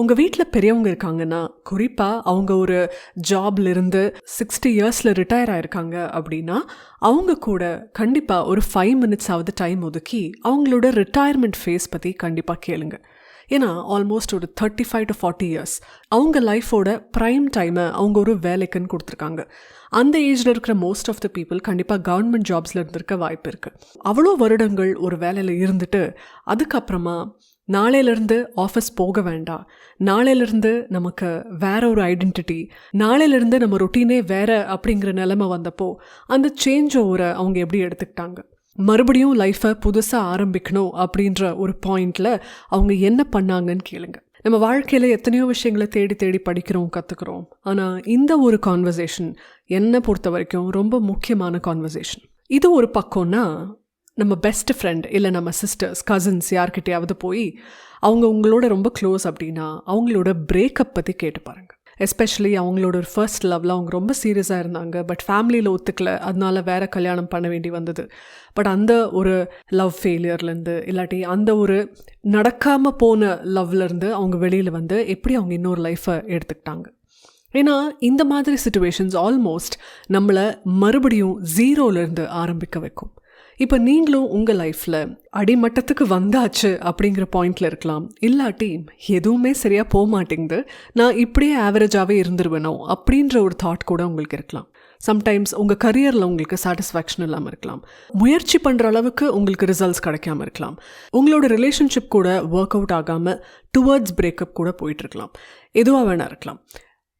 உங்கள் வீட்டில் பெரியவங்க இருக்காங்கன்னா, குறிப்பாக அவங்க ஒரு ஜாப்லேருந்து 60 இயர்ஸில் ரிட்டையர் ஆகிருக்காங்க அப்படின்னா, அவங்க கூட கண்டிப்பாக ஒரு 5 minutes ஆவது டைம் ஒதுக்கி அவங்களோட ரிட்டையர்மெண்ட் ஃபேஸ் பற்றி கண்டிப்பாக கேளுங்க. ஏன்னா ஆல்மோஸ்ட் ஒரு 35 to 40 இயர்ஸ் அவங்க லைஃபோட ப்ரைம் டைமை அவங்க ஒரு வேலைக்குன்னு கொடுத்துருக்காங்க. அந்த ஏஜில் இருக்கிற மோஸ்ட் ஆஃப் த பீப்புள் கண்டிப்பாக கவர்மெண்ட் ஜாப்ஸில் இருந்திருக்க வாய்ப்பு இருக்குது. அவ்வளோ வருடங்கள் ஒரு வேலையில் இருந்துட்டு அதுக்கப்புறமா நாளையிலேருந்து ஆஃபீஸ் போக வேண்டாம், நாளையிலேருந்து நமக்கு வேற ஒரு ஐடென்டிட்டி, நாளையிலேருந்து நம்ம ரொட்டீனே வேற அப்படிங்கிற நிலைமை வந்தப்போ அந்த சேஞ்ச் ஓவரை அவங்க எப்படி எடுத்துக்கிட்டாங்க, மறுபடியும் லைஃப்பை புதுசாக ஆரம்பிக்கணும் அப்படின்ற ஒரு பாயிண்டில் அவங்க என்ன பண்ணாங்கன்னு கேளுங்க. நம்ம வாழ்க்கையில் எத்தனையோ விஷயங்களை தேடி தேடி படிக்கிறோம், கற்றுக்குறோம். ஆனால் இந்த ஒரு கான்வர்சேஷன் என்னை பொறுத்த வரைக்கும் ரொம்ப முக்கியமான கான்வர்சேஷன். இது ஒரு பக்கம்னா, நம்ம பெஸ்ட் ஃப்ரெண்ட் இல்லை நம்ம சிஸ்டர்ஸ், கசின்ஸ் யார்கிட்டையாவது போய் அவங்க உங்களோட ரொம்ப க்ளோஸ் அப்படின்னா அவங்களோட பிரேக்கப் பற்றி கேட்டு பாருங்கள். எஸ்பெஷலி அவங்களோட ஒரு ஃபர்ஸ்ட் லவ்வில் அவங்க ரொம்ப சீரியஸாக இருந்தாங்க, பட் ஃபேமிலியில் ஒத்துக்கல, அதனால வேறு கல்யாணம் பண்ண வேண்டி வந்தது. பட் அந்த ஒரு லவ் ஃபெயிலியர்லேருந்து இல்லாட்டி அந்த ஒரு நடக்காமல் போன லவ்லேருந்து அவங்க வெளியில் வந்து எப்படி அவங்க இன்னொரு லைஃப்பை எடுத்துக்கிட்டாங்க. ஏன்னா இந்த மாதிரி சிச்சுவேஷன்ஸ் ஆல்மோஸ்ட் நம்மளை மறுபடியும் ஜீரோலேருந்து ஆரம்பிக்க வைக்கும். இப்போ நீங்களும் உங்கள் லைஃப்பில் அடிமட்டத்துக்கு வந்தாச்சு அப்படிங்கிற பாயிண்டில் இருக்கலாம், இல்லாட்டி எதுவுமே சரியாக போக மாட்டேங்குது, நான் இப்படியே ஆவரேஜாகவே இருந்துருவேனோ அப்படின்ற ஒரு தாட் கூட உங்களுக்கு இருக்கலாம். சம்டைம்ஸ் உங்கள் கரியரில் உங்களுக்கு சாட்டிஸ்ஃபேக்ஷன் இல்லாமல் இருக்கலாம், முயற்சி பண்ணுற அளவுக்கு உங்களுக்கு ரிசல்ட்ஸ் கிடைக்காம இருக்கலாம், உங்களோட ரிலேஷன்ஷிப் கூட ஒர்க் அவுட் ஆகாமல் டுவர்ட்ஸ் பிரேக்கப் கூட போயிட்டுருக்கலாம், எதுவாக வேணா இருக்கலாம்.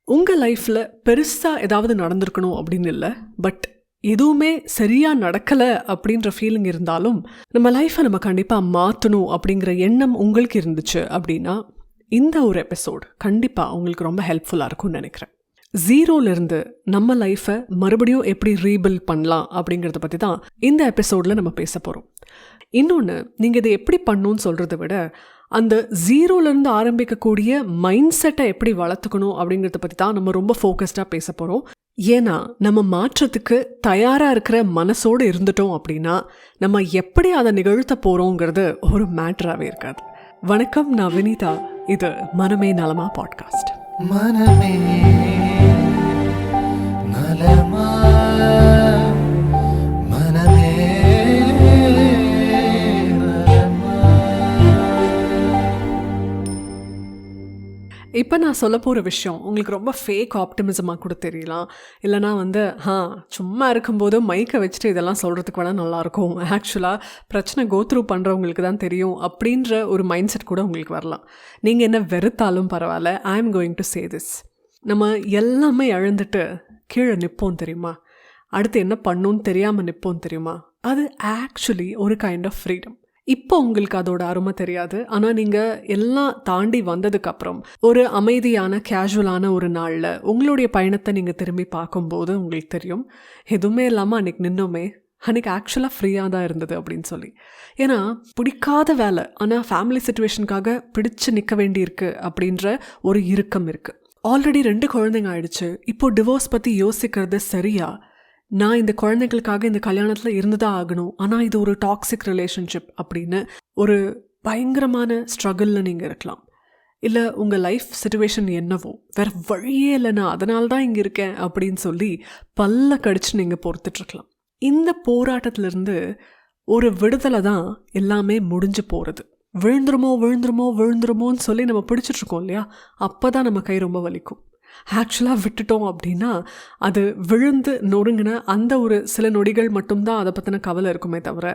உங்கள் லைஃப்பில் பெருசாக ஏதாவது நடந்திருக்கணும் அப்படின்னு இல்லை, பட் எதுவுமே சரியாக நடக்கலை அப்படின்ற ஃபீலிங் இருந்தாலும் நம்ம லைஃப்பை நம்ம கண்டிப்பாக மாற்றணும் அப்படிங்கிற எண்ணம் உங்களுக்கு இருந்துச்சு அப்படின்னா இந்த ஒரு எபிசோட் கண்டிப்பாக உங்களுக்கு ரொம்ப ஹெல்ப்ஃபுல்லாக இருக்கும்னு நினைக்கிறேன். ஜீரோலேருந்து நம்ம லைஃப்பை மறுபடியும் எப்படி ரீபில்ட் பண்ணலாம் அப்படிங்கிறத பற்றி தான் இந்த எபிசோடில் நம்ம பேச போகிறோம். இன்னொன்று, நீங்கள் இதை எப்படி பண்ணணும்னு சொல்கிறத விட அந்த ஜீரோலேருந்து ஆரம்பிக்கக்கூடிய மைண்ட் செட்டை எப்படி வளர்த்துக்கணும் அப்படிங்கிறத பற்றி தான் நம்ம ரொம்ப ஃபோக்கஸ்டாக பேச போகிறோம். ஏன்னா நம்ம மாற்றத்துக்கு தயாராக இருக்கிற மனசோடு இருந்துட்டோம் அப்படின்னா நம்ம எப்படி அதை நிகழ்த்த போகிறோங்கிறது ஒரு மேட்டராகவே இருக்காது. வணக்கம், நான் வினிதா. இது மனமே நலமா பாட்காஸ்ட். மனமே நலமா, மனமே இப்போ நான் சொல்ல போகிற விஷயம் உங்களுக்கு ரொம்ப ஃபேக் ஆப்டிமிசமாக கூட தெரியலாம், இல்லைனா வந்து சும்மா இருக்கும்போது மைக்கை வச்சுட்டு இதெல்லாம் சொல்கிறதுக்கு வேணால் நல்லாயிருக்கும், ஆக்சுவலாக பிரச்சனை கோத்ரூ பண்ணுறவங்களுக்கு தான் தெரியும் அப்படின்ற ஒரு மைண்ட் செட் கூட உங்களுக்கு வரலாம். நீங்கள் என்ன வெறுத்தாலும் பரவாயில்ல, I am going to say this. நம்ம எல்லாமே இழந்துட்டு கீழே நிற்போம் தெரியுமா, அடுத்து என்ன பண்ணணும்னு தெரியாமல் நிற்போம் தெரியுமா, அது ஆக்சுவலி ஒரு கைண்ட் ஆஃப் ஃப்ரீடம். இப்போ உங்களுக்கு அதோட அருமை தெரியாது, ஆனால் நீங்கள் எல்லாம் தாண்டி வந்ததுக்கப்புறம் ஒரு அமைதியான கேஷுவலான ஒரு நாளில் உங்களுடைய பயணத்தை நீங்கள் திரும்பி பார்க்கும்போது உங்களுக்கு தெரியும், எதுவுமே இல்லாமல் அன்றைக்கி நின்னோமே, அன்றைக்கி ஆக்சுவலாக ஃப்ரீயாக தான் இருந்தது அப்படின்னு சொல்லி. ஏன்னா பிடிக்காத வேலை, ஆனால் ஃபேமிலி சிச்சுவேஷனுக்காக பிடிச்சு நிற்க வேண்டியிருக்கு அப்படின்ற ஒரு இறுக்கம் இருக்குது. ஆல்ரெடி 2 குழந்தைங்க ஆயிடுச்சு, இப்போது டிவோர்ஸ் பற்றி யோசிக்கிறது சரியா, நான் இந்த குழந்தைகளுக்காக இந்த கல்யாணத்தில் இருந்துதான் ஆகணும், ஆனால் இது ஒரு டாக்ஸிக் ரிலேஷன்ஷிப் அப்படின்னு ஒரு பயங்கரமான ஸ்ட்ரகிளில் நீங்கள் இருக்கலாம். இல்லை உங்கள் லைஃப் சிச்சுவேஷன் என்னவோ, வேறு வழியே இல்லை, நான் அதனால தான் இங்கே இருக்கேன் அப்படின்னு சொல்லி பல்ல கடிச்சு நீங்கள் பொறுத்துட்ருக்கலாம். இந்த போராட்டத்திலிருந்து ஒரு விடுதலை தான் எல்லாமே முடிஞ்சு போகிறது. விழுந்துருமோன்னு சொல்லி நம்ம பிடிச்சிட்ருக்கோம் இல்லையா, அப்போ தான் நம்ம கை ரொம்ப வலிக்கும். ஆக்சுவலாக விட்டுட்டோம் அப்படின்னா அது விழுந்து நொறுங்கின அந்த ஒரு சில நொடிகள் மட்டும்தான் அதை பற்றின கவலை இருக்குமே தவிர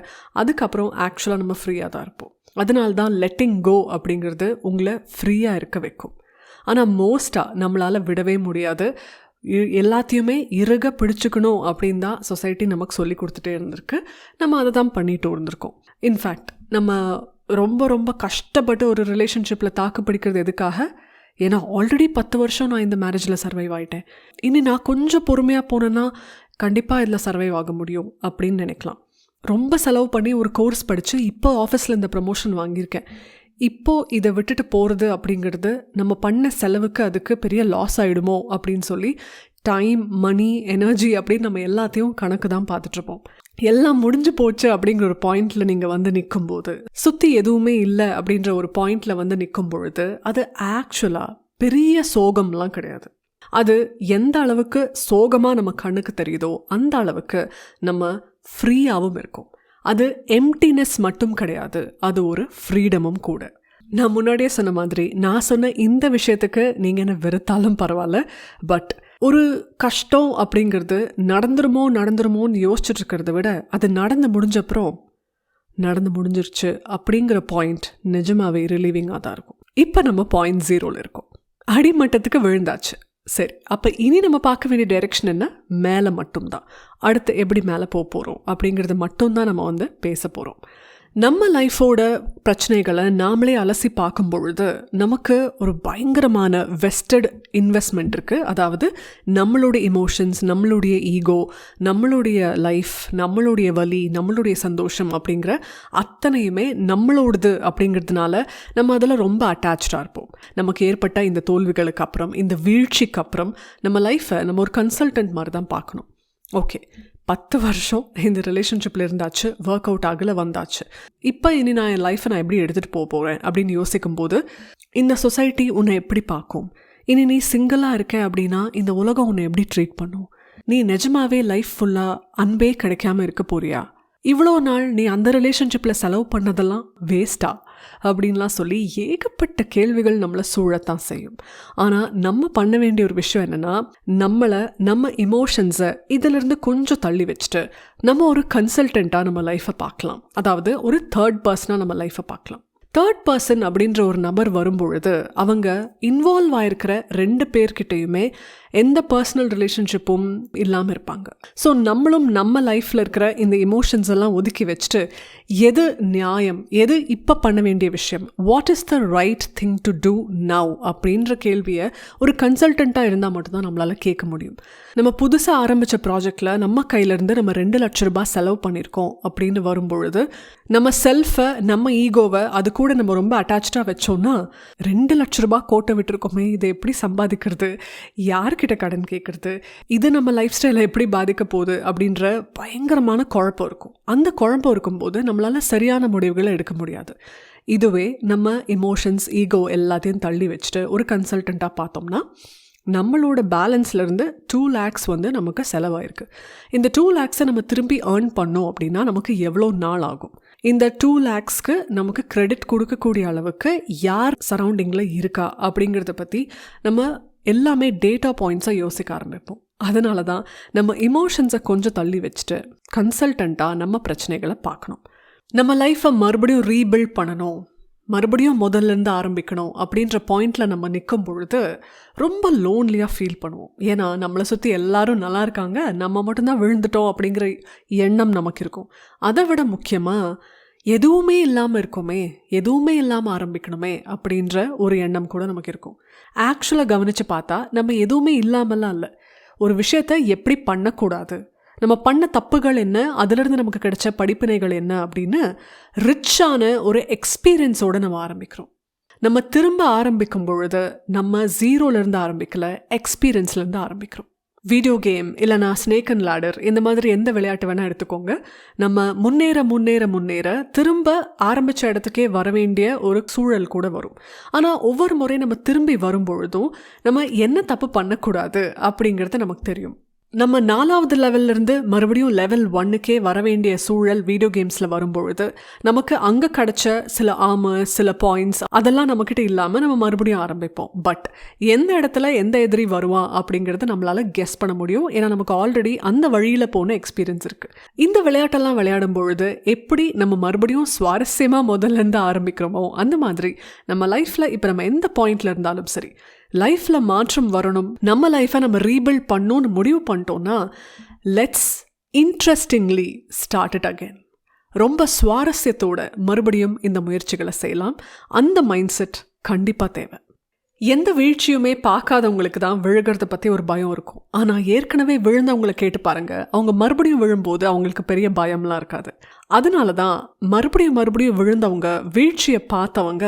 அதுக்கப்புறம் ஆக்சுவலாக நம்ம ஃப்ரீயாக தான் இருப்போம். அதனால்தான் லெட்டிங் கோ அப்படிங்கிறது உங்களை ஃப்ரீயாக இருக்க வைக்கும். ஆனால் மோஸ்ட்டாக நம்மளால் விடவே முடியாது, எல்லாத்தையுமே இறுக பிடிச்சிக்கணும் அப்படின்னு தான் சொசைட்டி நமக்கு சொல்லி கொடுத்துட்டே இருந்திருக்கு, நம்ம அதை தான் பண்ணிட்டு இருந்திருக்கோம். இன்ஃபேக்ட் நம்ம ரொம்ப ரொம்ப கஷ்டப்பட்டு ஒரு ரிலேஷன்ஷிப்பில் தாக்கு பிடிக்கிறது எதுக்காக, ஏன்னா ஆல்ரெடி 10 வருஷம் நான் இந்த மேரேஜில் சர்வைவ் ஆகிட்டேன், இனி நான் கொஞ்சம் பொறுமையாக போனேன்னா கண்டிப்பாக இதில் சர்வைவ் ஆக முடியும் அப்படின்னு நினைக்கலாம். ரொம்ப செலவு பண்ணி ஒரு கோர்ஸ் படித்து இப்போ ஆஃபீஸில் இந்த ப்ரமோஷன் வாங்கியிருக்கேன், இப்போது இதை விட்டுட்டு போகிறது அப்படிங்கிறது நம்ம பண்ண செலவுக்கு அதுக்கு பெரிய லாஸ் ஆகிடுமோ அப்படின்னு சொல்லி டைம், மணி, எனர்ஜி அப்படின்னு நம்ம எல்லாத்தையும் கணக்கு தான் பார்த்துட்ருப்போம். எல்லாம் முடிஞ்சு போச்சு அப்படிங்கிற ஒரு பாயிண்டில் நீங்கள் வந்து நிற்கும்போது, சுற்றி எதுவுமே இல்லை அப்படின்ற ஒரு பாயிண்டில் வந்து நிற்கும் பொழுது, அது ஆக்சுவலாக பெரிய சோகம்லாம் கிடையாது. அது எந்த அளவுக்கு சோகமாக நம்ம கண்ணுக்கு தெரியுதோ அந்த அளவுக்கு நம்ம ஃப்ரீயாகவும் இருக்கும். அது எம்டினஸ் மட்டும் கிடையாது, அது ஒரு ஃப்ரீடமும் கூட. நான் முன்னாடியே சொன்ன மாதிரி, நான் சொன்ன இந்த விஷயத்துக்கு நீங்கள் என்ன வெறுத்தாலும் பரவாயில்ல, பட் ஒரு கஷ்டம் அப்படிங்கிறது நடந்துருமோன்னு யோசிச்சுட்டு இருக்கிறத விட, அது நடந்து முடிஞ்சப்புறம் நடந்து முடிஞ்சிருச்சு அப்படிங்கிற பாயிண்ட் நிஜமாவே ரிலீவிங்காக தான் இருக்கும். இப்போ நம்ம பாயிண்ட் 0ல் இருக்கோம், அடிமட்டத்துக்கு விழுந்தாச்சு. சரி, அப்போ இனி நம்ம பார்க்க வேண்டிய டைரெக்ஷன் என்ன? மேலே மட்டும்தான். அடுத்து எப்படி மேலே போகிறோம் அப்படிங்கிறது மட்டும்தான் நம்ம வந்து பேச போகிறோம். நம்ம லைஃபோட பிரச்சனைகளை நாமளே அலசி பார்க்கும் பொழுது நமக்கு ஒரு பயங்கரமான வெஸ்டட் இன்வெஸ்ட்மெண்ட் இருக்குது. அதாவது நம்மளுடைய இமோஷன்ஸ், நம்மளுடைய ஈகோ, நம்மளுடைய லைஃப், நம்மளுடைய வலி, நம்மளுடைய சந்தோஷம் அப்படிங்கிற அத்தனையுமே நம்மளோடது அப்படிங்கிறதுனால நம்ம அதில் ரொம்ப அட்டாச்சாக இருப்போம். நமக்கு ஏற்பட்ட இந்த தோல்விகளுக்கு அப்புறம், இந்த வீழ்ச்சிக்கு அப்புறம் நம்ம லைஃப்பை நம்ம ஒரு கன்சல்டன்ட் மாதிரி தான் பார்க்கணும். ஓகே, 10 வருஷம் இந்த ரிலேஷன்ஷிப்பில் இருந்தாச்சு, ஒர்க் அவுட் ஆகலை, வந்தாச்சு. இப்போ இனி நான் என் லைஃப்பை நான் எப்படி எடுத்துகிட்டு போகிறேன் அப்படின்னு யோசிக்கும்போது, இந்த சொசைட்டி உன்னை எப்படி பார்க்கும்? இனி நீ சிங்கிளாக இருக்க அப்படின்னா இந்த உலகம் உன்னை எப்படி ட்ரீட் பண்ணும்? நீ நிஜமாவே லைஃப் ஃபுல்லாக அன்பே கிடைக்காம இருக்க போறியா? இவ்வளோ நாள் நீ அந்த ரிலேஷன்ஷிப்பில் செலவு பண்ணதெல்லாம் வேஸ்ட்டா அப்படின்லாம் சொல்லி ஏகப்பட்ட கேள்விகள் நம்மளை சூழத்தான் செய்யும். ஆனால் நம்ம பண்ண வேண்டிய ஒரு விஷயம் என்னென்னா, நம்ம இமோஷன்ஸை இதிலிருந்து கொஞ்சம் தள்ளி வச்சுட்டு நம்ம ஒரு கன்சல்டண்ட்டாக நம்ம லைஃப்பை பார்க்கலாம். அதாவது ஒரு தேர்ட் பர்சனாக நம்ம லைஃப்பை பார்க்கலாம். தேர்ட் பர்சன் அப்படின்ற ஒரு நபர் வரும்பொழுது அவங்க இன்வால்வ் ஆகிருக்கிற 2 பேர்கிட்டையுமே எந்த பர்சனல் ரிலேஷன்ஷிப்பும் இல்லாமல் இருப்பாங்க. ஸோ நம்மளும் நம்ம லைஃப்பில் இருக்கிற இந்த இமோஷன்ஸ் எல்லாம் ஒதுக்கி வச்சுட்டு எது நியாயம், எது இப்போ பண்ண வேண்டிய விஷயம், what is the right thing to do now அப்படின்ற கேள்வியை ஒரு கன்சல்டண்ட்டாக இருந்தால் மட்டும்தான் நம்மளால் கேட்க முடியும். நம்ம புதுசாக ஆரம்பித்த ப்ராஜெக்டில் நம்ம கையிலேருந்து நம்ம 2 லட்ச ரூபாய் செலவு பண்ணியிருக்கோம் அப்படின்னு வரும்பொழுது நம்ம செல்ஃபை, நம்ம ஈகோவை அது கூட நம்ம ரொம்ப அட்டாச்சாக வச்சோன்னா 2 லட்ச ரூபாய் கோட்டை விட்டுருக்கோமே, இதை எப்படி சம்பாதிக்கிறது, யாருக்கிட்ட கடன் கேட்குறது, இது நம்ம லைஃப் ஸ்டைலை எப்படி பாதிக்க போகுது அப்படின்ற பயங்கரமான குழப்பம் இருக்கும். அந்த குழப்பம் இருக்கும்போது நம்மளால் சரியான முடிவுகளை எடுக்க முடியாது. இதுவே நம்ம இமோஷன்ஸ், ஈகோ எல்லாத்தையும் தள்ளி வச்சுட்டு ஒரு கன்சல்டண்ட்டாக பார்த்தோம்னா நம்மளோட பேலன்ஸ்லேருந்து 2 lakhs வந்து நமக்கு செலவாயிருக்கு. இந்த 2 lakhs நம்ம திரும்பி ஏர்ன் பண்ணோம் அப்படின்னா நமக்கு எவ்வளோ நாள் ஆகும்? இந்த 2 lakhsக்கு நமக்கு கிரெடிட் கொடுக்கக்கூடிய அளவுக்கு யார் சரௌண்டிங்கில் இருக்கா அப்படிங்கிறத பற்றி நம்ம எல்லாமே டேட்டா பாயிண்ட்ஸாக யோசிக்க ஆரம்பிப்போம். அதனால தான் நம்ம இமோஷன்ஸை கொஞ்சம் தள்ளி வச்சுட்டு கன்சல்டண்ட்டாக நம்ம பிரச்சனைகளை பார்க்கணும். நம்ம லைஃப்பை மறுபடியும் ரீபில்ட் பண்ணணும், மறுபடியும் முதல்லேருந்து ஆரம்பிக்கணும் அப்படின்ற பாயிண்டில் நம்ம நிற்கும் பொழுது ரொம்ப லோன்லியாக ஃபீல் பண்ணுவோம். ஏன்னா நம்மளை சுற்றி எல்லாரும் நல்லா இருக்காங்க, நம்ம மட்டும்தான் விழுந்துட்டோம் அப்படிங்கிற எண்ணம் நமக்கு இருக்கும். அதை விட முக்கியமாக எதுவுமே இல்லாமல் இருக்கோமே, எதுவுமே இல்லாமல் ஆரம்பிக்கணுமே அப்படின்ற ஒரு எண்ணம் கூட நமக்கு இருக்கும். ஆக்சுவலாக கவனித்து பார்த்தா நம்ம எதுவுமே இல்லாமலாம் இல்லை, ஒரு விஷயத்தை எப்படி பண்ணக்கூடாது, நம்ம பண்ண தப்புகள் என்ன, அதிலிருந்து நமக்கு கிடைச்ச படிப்பினைகள் என்ன அப்படின்னு ரிச்சான ஒரு எக்ஸ்பீரியன்ஸோடு நம்ம ஆரம்பிக்கிறோம். நம்ம திரும்ப ஆரம்பிக்கும் பொழுது நம்ம 0லேருந்து ஆரம்பிக்கல, எக்ஸ்பீரியன்ஸ்லேருந்து ஆரம்பிக்கிறோம். வீடியோ கேம் இல்லைனா ஸ்னேக் அண்ட் லேடர், இந்த மாதிரி எந்த விளையாட்டு வேணால் எடுத்துக்கோங்க. நம்ம முன்னேற திரும்ப ஆரம்பித்த இடத்துக்கே வர வேண்டிய ஒரு சூழல் கூட வரும். ஆனால் ஒவ்வொரு முறை நம்ம திரும்பி வரும்பொழுதும் நம்ம என்ன தப்பு பண்ணக்கூடாது அப்படிங்கிறது நமக்கு தெரியும். நம்ம 4வது லெவல்லேருந்து மறுபடியும் லெவல் 1க்கே வர வேண்டிய சூழல் வீடியோ கேம்ஸில் வரும்பொழுது நமக்கு அங்கே கிடச்ச சில ஆர்மர், சில பாயிண்ட்ஸ் அதெல்லாம் நம்மக்கிட்ட இல்லாமல் நம்ம மறுபடியும் ஆரம்பிப்போம். பட் எந்த இடத்துல எந்த எதிரி வருவான் அப்படிங்கிறத நம்மளால் கெஸ் பண்ண முடியும். ஏன்னா நமக்கு ஆல்ரெடி அந்த வழியில் போன எக்ஸ்பீரியன்ஸ் இருக்குது. இந்த விளையாட்டெல்லாம் விளையாடும் பொழுது எப்படி நம்ம மறுபடியும் சுவாரஸ்யமாக முதல்லேருந்து ஆரம்பிக்கிறோமோ அந்த மாதிரி நம்ம லைஃப்பில் இப்போ நம்ம எந்த பாயிண்டில் இருந்தாலும் சரி, லைஃப்பில் மாற்றம் வரணும், நம்ம லைஃப்பை நம்ம ரீபில்ட் பண்ணணும்னு முடிவு பண்ணிட்டோன்னா let's interestingly start it again. ரொம்ப சுவாரஸ்யத்தோட மறுபடியும் இந்த முயற்சிகளை செய்யலாம். அந்த மைண்ட் செட் கண்டிப்பாக தேவை. எந்த வீழ்ச்சியுமே பார்க்காதவங்களுக்கு தான் விழுகிறத பற்றி ஒரு பயம் இருக்கும். ஆனால் ஏற்கனவே விழுந்தவங்களை கேட்டு பாருங்கள், அவங்க மறுபடியும் விழும்போது அவங்களுக்கு பெரிய பயம்லாம் இருக்காது. அதனால தான் மறுபடியும் விழுந்தவங்க, வீழ்ச்சியை பார்த்தவங்க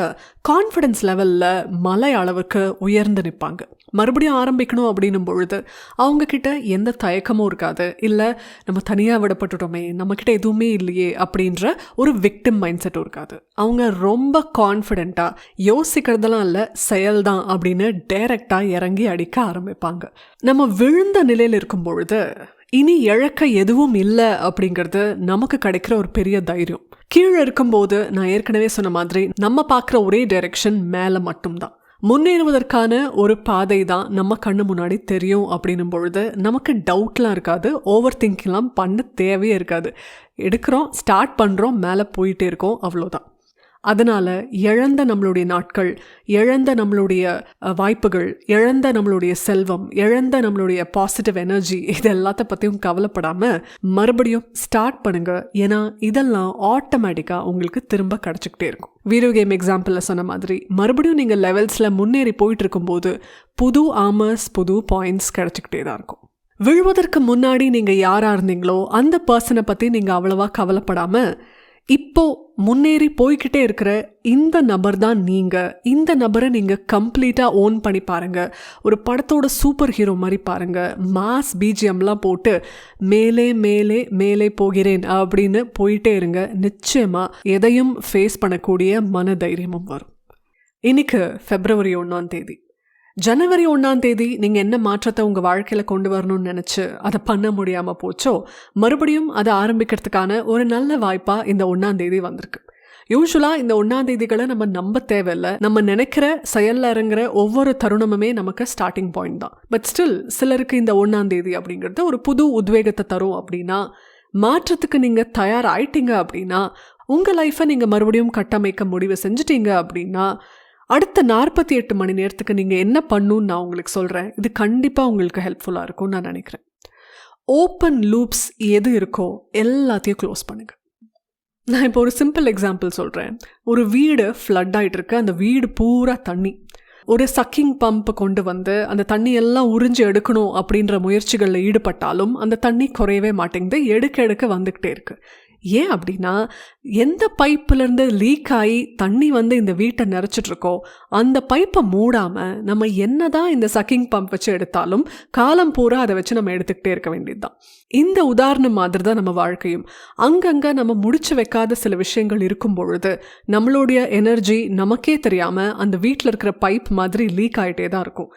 கான்ஃபிடன்ஸ் லெவலில் மலை அளவுக்கு உயர்ந்து நிற்பாங்க. மறுபடியும் ஆரம்பிக்கணும் அப்படின்னும் பொழுது அவங்கக்கிட்ட எந்த தயக்கமும் இருக்காது. இல்லை நம்ம தனியாக விடப்பட்டுட்டோமே, நம்மக்கிட்ட எதுவுமே இல்லையே அப்படின்ற ஒரு விக்டிம் மைண்ட் செட்டும் இருக்காது. அவங்க ரொம்ப கான்ஃபிடெண்ட்டாக யோசிக்கிறதெல்லாம் இல்லை, செயல்தான் அப்படின்னு டைரெக்டாக இறங்கி அடிக்க ஆரம்பிப்பாங்க. நம்ம விழுந்த நிலையில் இருக்கும் பொழுது இனி இழக்க எதுவும் இல்லை அப்படிங்கிறது நமக்கு கிடைக்கிற ஒரு பெரிய தைரியம். கீழே இருக்கும்போது நான் ஏற்கனவே சொன்ன மாதிரி நம்ம பார்க்குற ஒரே டைரெக்ஷன் மேலே மட்டும்தான். முன்னேறுவதற்கான ஒரு பாதை தான் நம்ம கண்ணு முன்னாடி தெரியும் அப்படின்னும் பொழுது நமக்கு டவுட்லாம் இருக்காது, ஓவர் திங்கிங்லாம் பண்ண தேவையே இருக்காது. எடுக்கிறோம், ஸ்டார்ட் பண்ணுறோம், மேலே போயிட்டே இருக்கோம், அவ்வளோதான். அதனால் இழந்த நம்மளுடைய நாட்கள், இழந்த நம்மளுடைய வாய்ப்புகள், இழந்த நம்மளுடைய செல்வம், இழந்த நம்மளுடைய பாசிட்டிவ் எனர்ஜி, இது எல்லாத்த பற்றியும் கவலைப்படாமல் மறுபடியும் ஸ்டார்ட் பண்ணுங்கள். ஏன்னா இதெல்லாம் ஆட்டோமேட்டிக்காக உங்களுக்கு திரும்ப கிடச்சிக்கிட்டே இருக்கும். வீடியோ கேம் எக்ஸாம்பிளில் சொன்ன மாதிரி மறுபடியும் நீங்கள் லெவல்ஸில் முன்னேறி போயிட்டு இருக்கும்போது புது ஆமர்ஸ், புது பாயிண்ட்ஸ் கிடச்சிக்கிட்டே தான் இருக்கும். விழுவதற்கு முன்னாடி நீங்கள் யாராக இருந்தீங்களோ அந்த பர்சனை பற்றி நீங்கள் அவ்வளவா கவலைப்படாமல் இப்போ முன்னேறி போய்கிட்டே இருக்கிற இந்த நபர் தான் நீங்கள். இந்த நபரை நீங்கள் கம்ப்ளீட்டாக ஓன் பண்ணி பாருங்கள். ஒரு படத்தோட சூப்பர் ஹீரோ மாதிரி பாருங்கள். மாஸ் பிஜிஎம்லாம் போட்டு மேலே மேலே மேலே போகிறேன் அப்படின்னு போயிட்டே இருங்க. நிச்சயமாக எதையும் ஃபேஸ் பண்ணக்கூடிய மன தைரியமும் வரும். இன்னைக்கு February 1 ஜனவரி 1 நீங்கள் என்ன மாற்றத்தை உங்கள் வாழ்க்கையில் கொண்டு வரணும்னு நினச்சி அதை பண்ண முடியாமல் போச்சோ, மறுபடியும் அதை ஆரம்பிக்கிறதுக்கான ஒரு நல்ல வாய்ப்பாக இந்த 1 வந்திருக்கு. யூஸ்வலாக இந்த 1 நம்ம நம்ப தேவையில்லை. நம்ம நினைக்கிற செயலில் இறங்குற ஒவ்வொரு தருணமுமே நமக்கு ஸ்டார்டிங் பாயிண்ட் தான். பட் ஸ்டில் சிலருக்கு இந்த 1 அப்படிங்கிறது ஒரு புது உத்வேகத்தை தரும். அப்படின்னா மாற்றத்துக்கு நீங்கள் தயாராகிட்டீங்க அப்படின்னா, உங்கள் லைஃப்பை நீங்கள் மறுபடியும் கட்டமைக்க முடிவு செஞ்சிட்டீங்க அப்படின்னா, அடுத்த 48 மணி நேரத்துக்கு நீங்கள் என்ன பண்ணணும்னு நான் உங்களுக்கு சொல்கிறேன். இது கண்டிப்பாக உங்களுக்கு ஹெல்ப்ஃபுல்லாக இருக்கும்னு நான் நினைக்கிறேன். ஓப்பன் லூப்ஸ் எது இருக்கோ எல்லாத்தையும் க்ளோஸ் பண்ணுங்கள். நான் இப்போ ஒரு சிம்பிள் எக்ஸாம்பிள் சொல்கிறேன். ஒரு வீடு ஃப்ளட் ஆகிட்டு இருக்கு. அந்த வீடு பூரா தண்ணி. ஒரு சக்கிங் பம்ப் கொண்டு வந்து அந்த தண்ணி எல்லாம் உறிஞ்சி எடுக்கணும் அப்படின்ற முயற்சிகளில் ஈடுபட்டாலும் அந்த தண்ணி குறையவே மாட்டேங்குது, எடுக்க வந்துக்கிட்டே இருக்குது. ஏன் அப்படின்னா, எந்த பைப்புலேருந்து லீக் ஆகி தண்ணி வந்து இந்த வீட்டை நிறைச்சிட்ருக்கோ அந்த பைப்பை மூடாமல் நம்ம என்ன தான் இந்த சக்கிங் பம்ப் வச்சு எடுத்தாலும் காலம் பூரா அதை வச்சு நம்ம எடுத்துக்கிட்டே இருக்க வேண்டியது தான். இந்த உதாரணம் மாதிரி தான் நம்ம வாழ்க்கையும். அங்கங்கே நம்ம முடிச்சு வைக்காத சில விஷயங்கள் இருக்கும் பொழுது நம்மளுடைய எனர்ஜி நமக்கே தெரியாமல் அந்த வீட்டில் இருக்கிற பைப் மாதிரி லீக் ஆகிட்டே தான் இருக்கும்.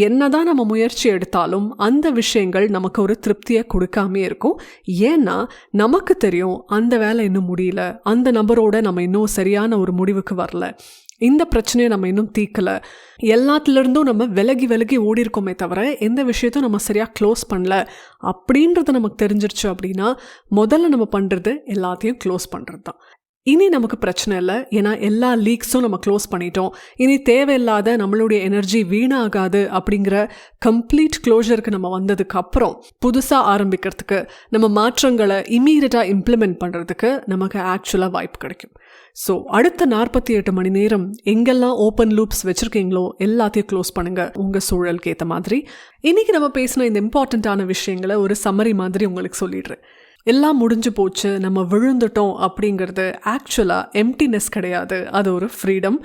என்னதான் நம்ம முயற்சி எடுத்தாலும் அந்த விஷயங்கள் நமக்கு ஒரு திருப்தியை கொடுக்காமே இருக்கும். ஏன்னா நமக்கு தெரியும் அந்த வேலை இன்னும் முடியல, அந்த நபரோட நம்ம இன்னும் சரியான ஒரு முடிவுக்கு வரல, இந்த பிரச்சனையை நம்ம இன்னும் தீர்க்கலை, எல்லாத்துலேருந்தும் நம்ம விலகி ஓடிருக்கோமே தவிர எந்த விஷயத்தையும் நம்ம சரியாக க்ளோஸ் பண்ணல அப்படின்றது நமக்கு தெரிஞ்சிருச்சு. அப்படின்னா முதல்ல நம்ம பண்ணுறது எல்லாத்தையும் க்ளோஸ் பண்ணுறது தான். இனி நமக்கு பிரச்சனை இல்லை, ஏன்னா எல்லா லீக்ஸும் நம்ம க்ளோஸ் பண்ணிட்டோம். இனி தேவையில்லாத நம்மளுடைய எனர்ஜி வீணாகாது அப்படிங்கிற கம்ப்ளீட் க்ளோஷருக்கு நம்ம வந்ததுக்கு அப்புறம் புதுசாக ஆரம்பிக்கிறதுக்கு, நம்ம மாற்றங்களை இம்மீடியட்டாக இம்ப்ளிமெண்ட் பண்ணுறதுக்கு நமக்கு ஆக்சுவலாக வாய்ப்பு கிடைக்கும். ஸோ அடுத்த 48 மணி நேரம் எங்கெல்லாம் ஓப்பன் லூப்ஸ் வச்சுருக்கீங்களோ எல்லாத்தையும் க்ளோஸ் பண்ணுங்கள் உங்கள் சூழலுக்கு ஏற்ற மாதிரி. இன்றைக்கி நம்ம பேசின இந்த இம்பார்ட்டண்ட்டான விஷயங்களை ஒரு சம்மரி மாதிரி உங்களுக்கு சொல்லிடுறேன். எல்லாம் முடிஞ்சு போச்சு, நம்ம விழுந்துட்டோம் அப்படிங்கிறது ஆக்சுவலாக எம்டினஸ் கிடையாது, அது ஒரு ஃப்ரீடம்.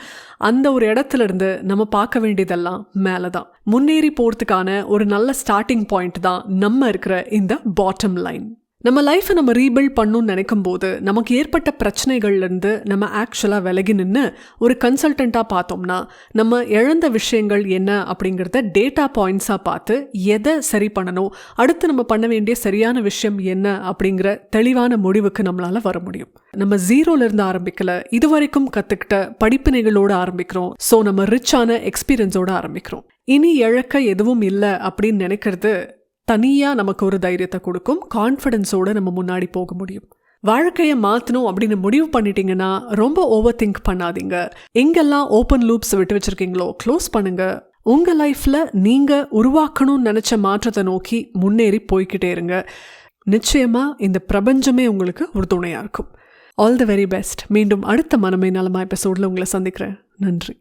அந்த ஒரு இடத்துல இருந்து நம்ம பார்க்க வேண்டியதெல்லாம் மேலே தான். முன்னேறி போகிறதுக்கான ஒரு நல்ல ஸ்டார்டிங் பாயிண்ட் தான் நம்ம இருக்கிற இந்த பாட்டம் லைன். நம்ம லைஃப்பை நம்ம ரீபில்ட் பண்ணணும்னு நினைக்கும் போது நமக்கு ஏற்பட்ட பிரச்சனைகள்லேருந்து நம்ம ஆக்சுவலாக விலகி நின்று ஒரு கன்சல்டண்ட்டாக பார்த்தோம்னா நம்ம இழந்த விஷயங்கள் என்ன அப்படிங்கிறத டேட்டா பாயிண்ட்ஸாக பார்த்து எதை சரி பண்ணணும், அடுத்து நம்ம பண்ண வேண்டிய சரியான விஷயம் என்ன அப்படிங்கிற தெளிவான முடிவுக்கு நம்மளால் வர முடியும். நம்ம 0லேருந்து ஆரம்பிக்கல, இதுவரைக்கும் கற்றுக்கிட்ட படிப்பினைகளோடு ஆரம்பிக்கிறோம். ஸோ நம்ம ரிச்சான எக்ஸ்பீரியன்ஸோடு ஆரம்பிக்கிறோம். இனி இழக்க எதுவும் இல்லை அப்படின்னு நினைக்கிறது தனியாக நமக்கு ஒரு தைரியத்தை கொடுக்கும். கான்ஃபிடென்ஸோடு நம்ம முன்னாடி போக முடியும். வாழ்க்கையை மாற்றணும் அப்படின்னு முடிவு பண்ணிட்டீங்கன்னா ரொம்ப ஓவர் திங்க் பண்ணாதீங்க. எங்கெல்லாம் ஓப்பன் லூப்ஸ் விட்டு வச்சுருக்கீங்களோ க்ளோஸ் பண்ணுங்கள். உங்கள் லைஃப்பில் நீங்கள் உருவாக்கணும்னு நினச்ச மாற்றத்தை நோக்கி முன்னேறி போய்கிட்டே இருங்க. நிச்சயமாக இந்த பிரபஞ்சமே உங்களுக்கு ஒரு துணையாக இருக்கும். All the very best. மீண்டும் அடுத்த மனமே நலமா எபிசோடில் உங்களை சந்திக்கிறேன். நன்றி.